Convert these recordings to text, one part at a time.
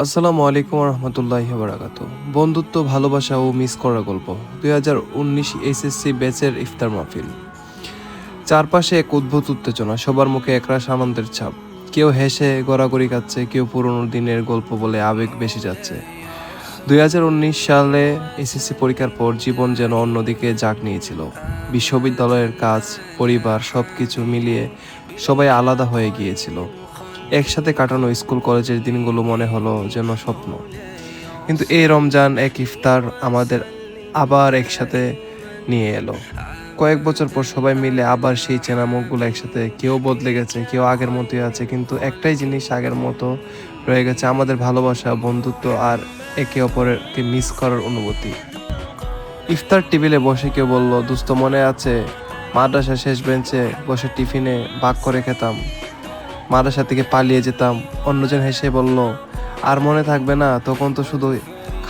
আসসালামু আলাইকুম রহমতুল্লাহি বারাকাতু। বন্ধুত্ব, ভালোবাসা ও মিস করার গল্প। 2019 এইচএসসি ব্যাচের ইফতার মাহফিল। চারপাশে এক অদ্ভুত উত্তেজনা, সবার মুখে একরাশ আনন্দের ছাপ। কেউ হেসে গড়াগড়ি খাচ্ছে, কেউ পুরনো দিনের গল্প বলে আবেগ বেশি যাচ্ছে। 2019 সালে এসএসসি পরীক্ষার পর জীবন যেন অন্যদিকে ঝাঁক নিয়েছিল। বিশ্ববিদ্যালয়ের কাজ, পরিবার, সব কিছু মিলিয়ে সবাই আলাদা হয়ে গিয়েছিল। একসাথে কাটানো স্কুল কলেজের দিনগুলো মনে হলো যেন স্বপ্ন। কিন্তু এই রমজান এক ইফতার আমাদের আবার একসাথে নিয়ে এলো। কয়েক বছর পর সবাই মিলে আবার সেই চেনা মুখগুলো একসাথে। কেউ বদলে গেছে, কেউ আগের মতোই আছে, কিন্তু একটাই জিনিস আগের মতো রয়ে গেছে: আমাদের ভালোবাসা, বন্ধুত্ব আর একে অপরকে মিস করার অনুভূতি। ইফতার টেবিলে বসে কেউ বলল, দোস্ত মনে আছে মাদ্রাসা শেষ বেঞ্চে বসে টিফিনে ভাগ করে খেতাম, মাদ্রাসা থেকে পালিয়ে যেতাম। অন্যজন হেসে বলল, আর মনে থাকবে না, তখন তো শুধু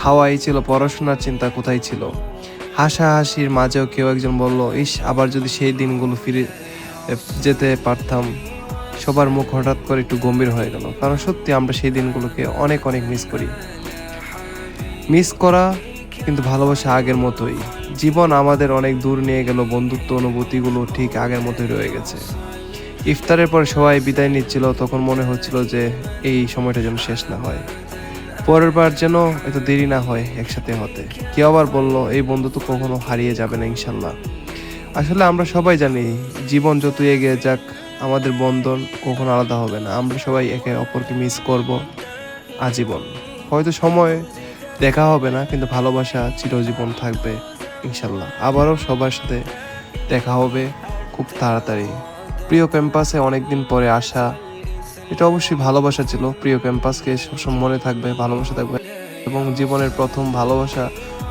খাওয়াই ছিল, পড়াশোনার চিন্তা কোথায় ছিল। হাসাহাসির মাঝেও কেউ একজন বলল, ইস, আবার যদি সেই দিনগুলো ফিরে যেতে পারতাম। সবার মুখ হঠাৎ করে একটু গম্ভীর হয়ে গেল, কারণ সত্যি আমরা সেই দিনগুলোকে অনেক অনেক মিস করা। কিন্তু ভালোবাসা আগের মতোই। জীবন আমাদের অনেক দূর নিয়ে গেল, বন্ধুত্ব অনুভূতিগুলো ঠিক আগের মতোই রয়ে গেছে। ইফতারের পর সবাই বিদায় নিচ্ছিল, তখন মনে হচ্ছিল যে এই সময়টা যেন শেষ না হয়, পরের বার যেন এত দেরি না হয় একসাথে হতে। কেউ আবার বলল, এই বন্ধুত্ব কখনো হারিয়ে যাবে না ইনশাল্লাহ। আসলে আমরা সবাই জানি, জীবন যত এগিয়ে যাক, আমাদের বন্ধন কখনো আলাদা হবে না। আমরা সবাই একে অপরকে মিস করব আজীবন। হয়তো সময় দেখা হবে না, কিন্তু ভালোবাসা চিরজীবন থাকবে ইনশাল্লাহ। আবারও সবার সাথে দেখা হবে খুব তাড়াতাড়ি। প্রিয় ক্যাম্পাসে অনেকদিন পরে আসা, এটা অবশ্যই ভালোবাসা ছিল। প্রিয় ক্যাম্পাসকে সবসময় মনে থাকবে, ভালোবাসা থাকবে। এবং জীবনের প্রথম ভালোবাসা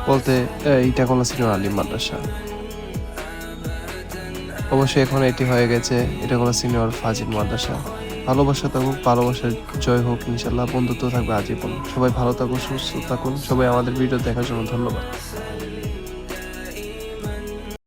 বলতে ইটাখোলা সিনিয়র আলিম মাদ্রাসা। অবশ্যই এখন এটি হয়ে গেছে ইটাখোলা সিনিয়র ফাজিল মাদ্রাসা। ভালোবাসা থাকুক, ভালোবাসার জয় হোক ইনশাল্লাহ। বন্ধুত্ব থাকবে আজীবন। সবাই ভালো থাকুন, সুস্থ থাকুন। সবাই আমাদের ভিডিও দেখার জন্য ধন্যবাদ।